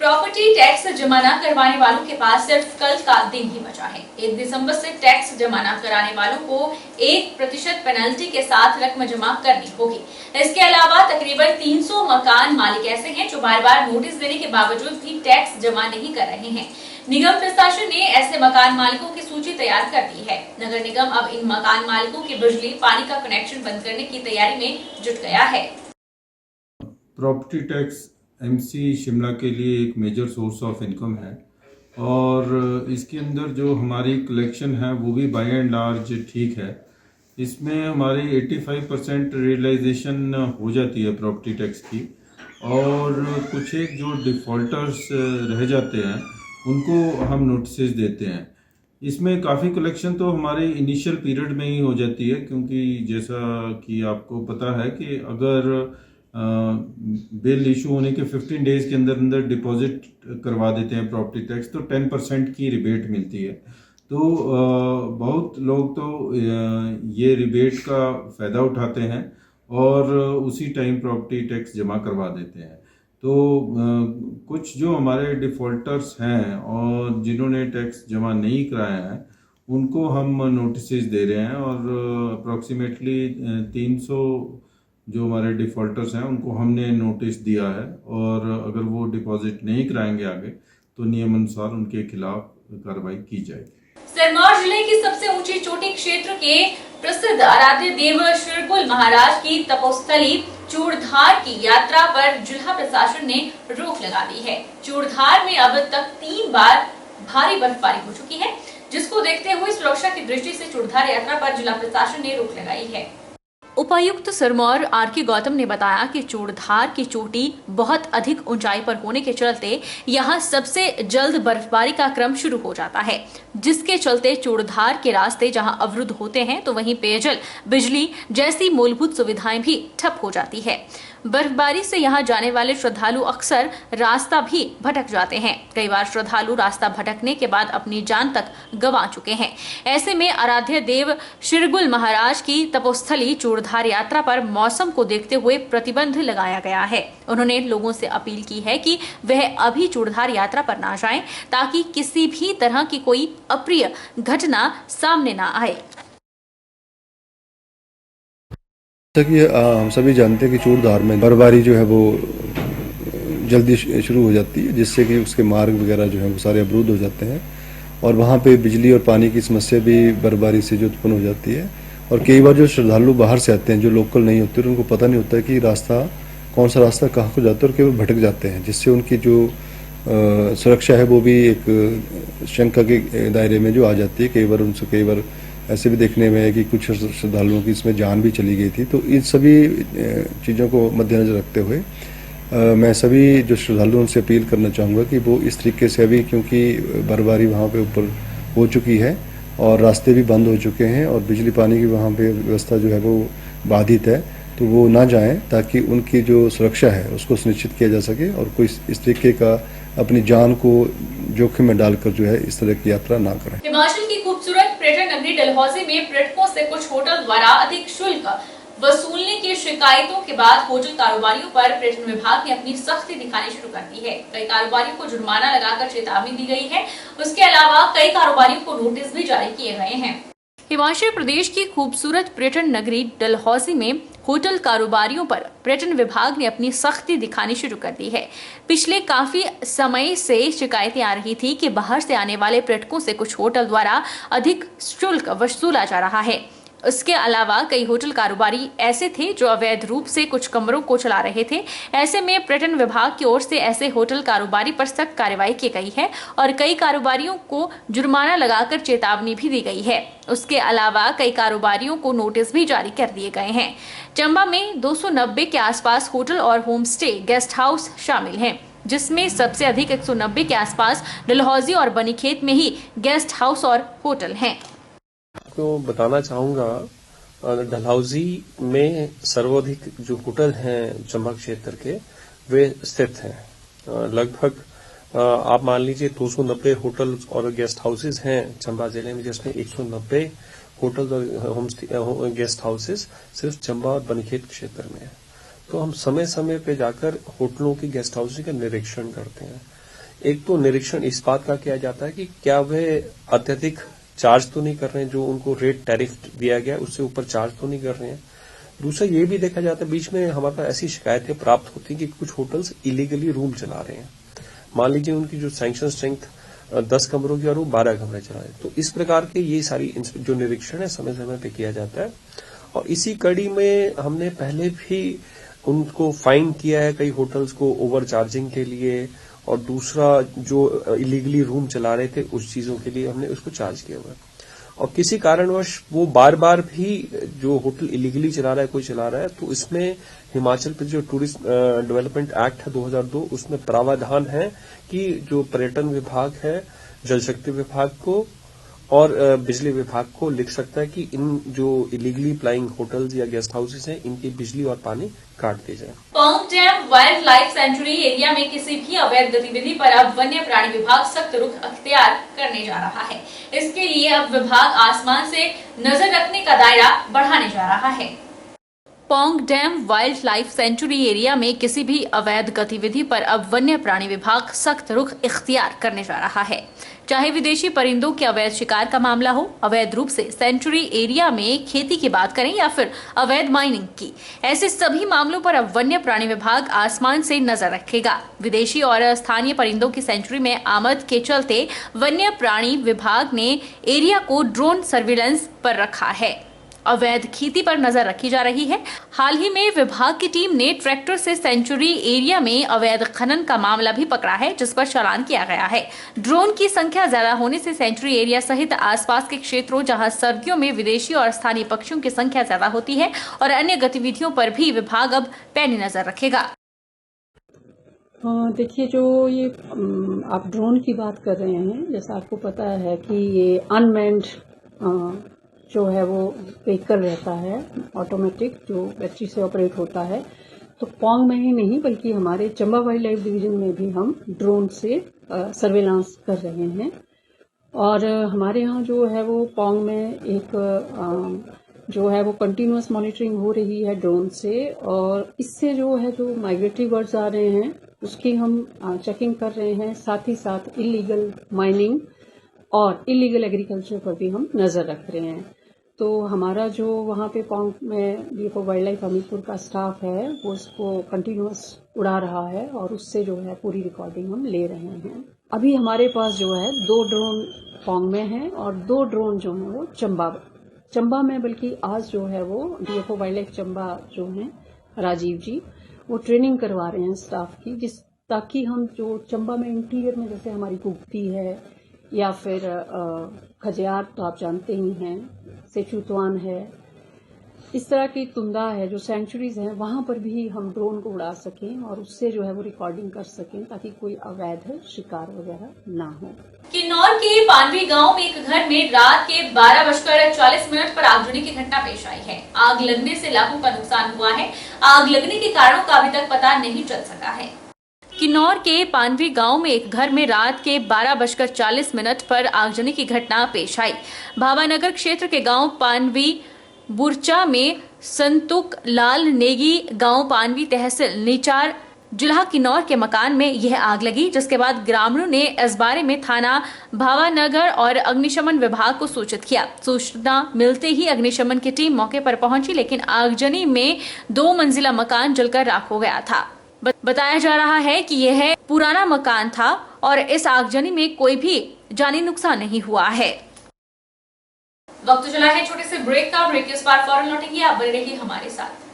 Property tax जमा न करवाने वालों के पास सिर्फ कल का दिन ही बचा है। 1 दिसंबर से टैक्स जमा न कराने वालों को 1% पेनल्टी के साथ रकम जमा करनी होगी। इसके अलावा तकरीबन 300 मकान मालिक ऐसे हैं जो बार-बार नोटिस देने के बावजूद भी टैक्स जमा नहीं कर रहे हैं। निगम प्रशासन ने ऐसे मकान मालिकों की सूची तैयार कर दी है। नगर निगम अब इन मकान मालिकों की बिजली पानी का कनेक्शन बंद करने की तैयारी में जुट गया है। प्रॉपर्टी टैक्स एमसी शिमला के लिए एक मेजर सोर्स ऑफ इनकम है और इसके अंदर जो हमारी कलेक्शन है वो भी बाय एंड लार्ज ठीक है। इसमें हमारी 85% रियलाइजेशन हो जाती है प्रॉपर्टी टैक्स की, और कुछ एक जो डिफ़ॉल्टर्स रह जाते हैं उनको हम नोटिस देते हैं। इसमें काफ़ी कलेक्शन तो हमारे इनिशियल पीरियड में ही हो जाती है, क्योंकि जैसा कि आपको पता है कि अगर बिल इशू होने के 15 डेज़ के अंदर अंदर डिपॉजिट करवा देते हैं प्रॉपर्टी टैक्स तो 10% की रिबेट मिलती है। तो बहुत लोग तो ये रिबेट का फ़ायदा उठाते हैं और उसी टाइम प्रॉपर्टी टैक्स जमा करवा देते हैं। तो कुछ जो हमारे डिफ़ॉल्टर्स हैं और जिन्होंने टैक्स जमा नहीं कराया है उनको हम नोटिस दे रहे हैं, और अप्रॉक्सीमेटली 300 जो हमारे डिफ़ॉल्टर्स हैं उनको हमने नोटिस दिया है, और अगर वो डिपॉजिट नहीं कराएंगे आगे तो नियम अनुसार उनके खिलाफ कार्रवाई की जाएगी। सिरमौर जिले की सबसे ऊंची चोटी क्षेत्र के प्रसिद्ध आराध्य देव शिरगुल महाराज की तपोस्थली चूड़धार की यात्रा पर जिला प्रशासन ने रोक लगा दी है। चूड़धार में अब तक 3 बार भारी बर्फबारी हो चुकी है, जिसको देखते हुए सुरक्षा की दृष्टि से चूड़धार यात्रा पर जिला प्रशासन ने रोक लगाई है। उपायुक्त सिरमौर आर.के. गौतम ने बताया कि चूड़धार की चोटी बहुत अधिक ऊंचाई पर होने के चलते यहां सबसे जल्द बर्फबारी का क्रम शुरू हो जाता है, जिसके चलते चूड़धार के रास्ते जहां अवरुद्ध होते हैं तो वहीं पेयजल, बिजली जैसी मूलभूत सुविधाएं भी ठप हो जाती है। बर्फबारी से यहां जाने वाले श्रद्धालु अक्सर रास्ता भी भटक जाते हैं। कई बार श्रद्धालु रास्ता भटकने के बाद अपनी जान तक गंवा चुके हैं। ऐसे में आराध्य देव शिरगुल महाराज की तपोस्थली चूड़धार यात्रा पर मौसम को देखते हुए प्रतिबंध लगाया गया है। उन्होंने लोगों से अपील की है कि वह अभी चूड़धार यात्रा पर ना जाएं, ताकि किसी भी तरह की कोई अप्रिय घटना सामने ना आए। जैसा कि हम सभी जानते हैं कि चूड़धार में बर्फबारी जो है वो जल्दी शुरू हो जाती है, जिससे कि उसके मार्ग वगैरह जो है वो सारे अवरुद्ध हो जाते हैं, और वहाँ पे बिजली और पानी की समस्या भी बर्फबारी से जो उत्पन्न हो जाती है। और कई बार जो श्रद्धालु बाहर से आते हैं, जो लोकल नहीं होते, उनको पता नहीं होता है कि रास्ता कौन सा रास्ता कहाँ को जाता है, और कई बार भटक जाते हैं, जिससे उनकी जो सुरक्षा है वो भी एक शंका के दायरे में जो आ जाती है। कई बार ऐसे भी देखने में है कि कुछ श्रद्धालुओं की इसमें जान भी चली गई थी। तो इन सभी चीज़ों को मद्देनजर रखते हुए मैं सभी जो श्रद्धालुओं से अपील करना चाहूँगा कि वो इस तरीके से अभी, क्योंकि बर्फबारी वहाँ पे ऊपर हो चुकी है और रास्ते भी बंद हो चुके हैं और बिजली पानी की वहाँ पे व्यवस्था जो है वो बाधित है, तो वो ना जाएं, ताकि उनकी जो सुरक्षा है उसको सुनिश्चित किया जा सके और कोई इस तरीके का अपनी जान को जोखिम में डालकर जो है इस तरह की यात्रा ना करें। हिमाचल की खूबसूरत पर्यटन नगरी डलहौजी में पर्यटकों से कुछ होटल द्वारा अधिक शुल्क वसूलने की शिकायतों के बाद होटल कारोबारियों पर पर्यटन विभाग ने अपनी सख्ती दिखानी शुरू कर दी है। कई कारोबारियों को जुर्माना लगाकर चेतावनी दी गई है। उसके अलावा कई कारोबारियों को नोटिस भी जारी किए गए हैं। हिमाचल प्रदेश की खूबसूरत पर्यटन नगरी डलहौजी में होटल कारोबारियों पर पर्यटन विभाग ने अपनी सख्ती दिखानी शुरू कर दी है। पिछले काफी समय से शिकायतें आ रही थी कि बाहर से आने वाले पर्यटकों से कुछ होटल द्वारा अधिक शुल्क वसूला जा रहा है। उसके अलावा कई होटल कारोबारी ऐसे थे जो अवैध रूप से कुछ कमरों को चला रहे थे। ऐसे में पर्यटन विभाग की ओर से ऐसे होटल कारोबारी पर सख्त कार्रवाई की गई है और कई कारोबारियों को जुर्माना लगाकर चेतावनी भी दी गई है। उसके अलावा कई कारोबारियों को नोटिस भी जारी कर दिए गए हैं। चंबा में 290 के आसपास होटल और होम स्टे गेस्ट हाउस शामिल हैं, जिसमें सबसे अधिक 190 के आसपास डलहौजी और बनीखेत में ही गेस्ट हाउस और होटल हैं। आपको बताना चाहूंगा, डलहौजी में सर्वाधिक जो होटल हैं चंबा क्षेत्र के वे स्थित हैं। लगभग आप मान लीजिए 290 होटल और गेस्ट हाउसेज हैं चंबा जिले में, जिसमें 190 होटल और होम गेस्ट हाउसेज सिर्फ चंबा और बनीखेत क्षेत्र में है। तो हम समय समय पे जाकर होटलों की गेस्ट हाउसेज का निरीक्षण करते हैं। एक तो निरीक्षण इस बात का किया जाता है कि क्या वे अत्यधिक चार्ज तो नहीं कर रहे हैं, जो उनको रेट टैरिफ दिया गया उससे ऊपर चार्ज तो नहीं कर रहे हैं। दूसरा ये भी देखा जाता है, बीच में हमारे पास ऐसी शिकायतें प्राप्त होती हैं कि कुछ होटल्स इलीगली रूम चला रहे हैं। मान लीजिए उनकी जो सैंक्शन स्ट्रेंथ 10 कमरों की और वो 12 कमरे चला रहे हैं, तो इस प्रकार के ये सारी जो निरीक्षण है समय समय पे किया जाता है। और इसी कड़ी में हमने पहले भी उनको फाइन किया है कई होटल्स को ओवर चार्जिंग के लिए, और दूसरा जो इलीगली रूम चला रहे थे उस चीजों के लिए हमने उसको चार्ज किया हुआ है। और किसी कारणवश वो बार बार भी जो होटल इलीगली चला रहा है कोई चला रहा है, तो इसमें हिमाचल प्रदेश जो टूरिस्ट डेवलपमेंट एक्ट है 2002 उसमें प्रावधान है कि जो पर्यटन विभाग है जल शक्ति विभाग को और बिजली विभाग को लिख सकता है कि इन जो इलीगली प्लाइंग होटल्स या गेस्ट हाउसेस हैं इनकी बिजली और पानी काट दी जाए। Pong dam wild life sanctuary area में किसी भी अवैध गतिविधि पर अब वन्य प्राणी विभाग सख्त रुख अख्तियार करने जा रहा है। इसके लिए अब विभाग आसमान से नजर रखने का दायरा बढ़ाने जा रहा है। Pong dam wild life sanctuary area में किसी भी अवैध गतिविधि पर अब वन्य प्राणी विभाग सख्त रुख इख्तियार करने जा रहा है। चाहे विदेशी परिंदों के अवैध शिकार का मामला हो, अवैध रूप से सेंचुरी एरिया में खेती की बात करें या फिर अवैध माइनिंग की, ऐसे सभी मामलों पर अब वन्य प्राणी विभाग आसमान से नजर रखेगा। विदेशी और स्थानीय परिंदों की सेंचुरी में आमद के चलते वन्य प्राणी विभाग ने एरिया को ड्रोन सर्विलांस पर रखा है। अवैध खेती पर नजर रखी जा रही है। हाल ही में विभाग की टीम ने ट्रैक्टर से सेंचुरी एरिया में अवैध खनन का मामला भी पकड़ा है, जिस पर चालान किया गया है। ड्रोन की संख्या ज्यादा होने से सेंचुरी एरिया सहित आसपास के क्षेत्रों जहां सर्दियों में विदेशी और स्थानीय पक्षियों की संख्या ज्यादा होती है और अन्य गतिविधियों पर भी विभाग अब पैनी नजर रखेगा। देखिए, जो ये आप ड्रोन की बात कर रहे हैं, जैसा आपको पता है कि ये अनमैन्ड जो है वो व्हीकल रहता है, ऑटोमेटिक, जो बैटरी से ऑपरेट होता है। तो पौंग में ही नहीं बल्कि हमारे चंबा वाइल्ड लाइफ डिवीजन में भी हम ड्रोन से सर्वेलांस कर रहे हैं। और हमारे यहाँ जो है वो पौंग में एक जो है वो कंटिन्यूअस मॉनिटरिंग हो रही है ड्रोन से, और इससे जो है जो माइग्रेटरी बर्ड्स आ रहे हैं उसकी हम चेकिंग कर रहे हैं। साथ ही साथ इलीगल माइनिंग और इलीगल एग्रीकल्चर पर भी हम नजर रख रहे हैं। तो हमारा जो वहाँ पे पौंग में डीएफओ वाइल्ड लाइफ हमीरपुर का स्टाफ है वो इसको कंटिन्यूअस उड़ा रहा है और उससे जो है पूरी रिकॉर्डिंग हम ले रहे हैं। अभी हमारे पास जो है 2 ड्रोन पौंग में हैं और 2 ड्रोन जो है वो चंबा में, बल्कि आज जो है वो डीएफओ वाइल्ड लाइफ चंबा जो है राजीव जी वो ट्रेनिंग करवा रहे हैं स्टाफ की, ताकि हम जो चंबा में इंटीरियर में जैसे हमारी कुगती है या फिर खजियार तो आप जानते ही हैं, सेचुतवान है, इस तरह की तुंदा है, जो सेंचुरीज हैं वहां पर भी हम ड्रोन को उड़ा सकें और उससे जो है वो रिकॉर्डिंग कर सकें ताकि कोई अवैध शिकार वगैरह ना हो। किन्नौर के पानवी गांव में एक घर में रात के 12:40 पर आगजनी की घटना पेश आई है। आग लगने से लाखों का नुकसान हुआ है। आग लगने के कारणों का अभी तक पता नहीं चल सका है। किन्नौर के पानवी गांव में एक घर में रात के 12:40 पर आगजनी की घटना पेश आई। भावानगर क्षेत्र के गांव पानवी बुरचा में संतुक लाल नेगी गांव पानवी तहसील निचार जिला किन्नौर के मकान में यह आग लगी, जिसके बाद ग्रामीणों ने इस बारे में थाना भावानगर और अग्निशमन विभाग को सूचित किया। सूचना मिलते ही अग्निशमन की टीम मौके पर पहुंची, लेकिन आगजनी में 2 मंजिला मकान जलकर राख हो गया था। बताया जा रहा है कि यह पुराना मकान था और इस आगजनी में कोई भी जानी नुकसान नहीं हुआ है। वक्त चला है छोटे से ब्रेक का। ब्रेक के इस बार फौरन लौटेंगे, आप बने रहिए हमारे साथ।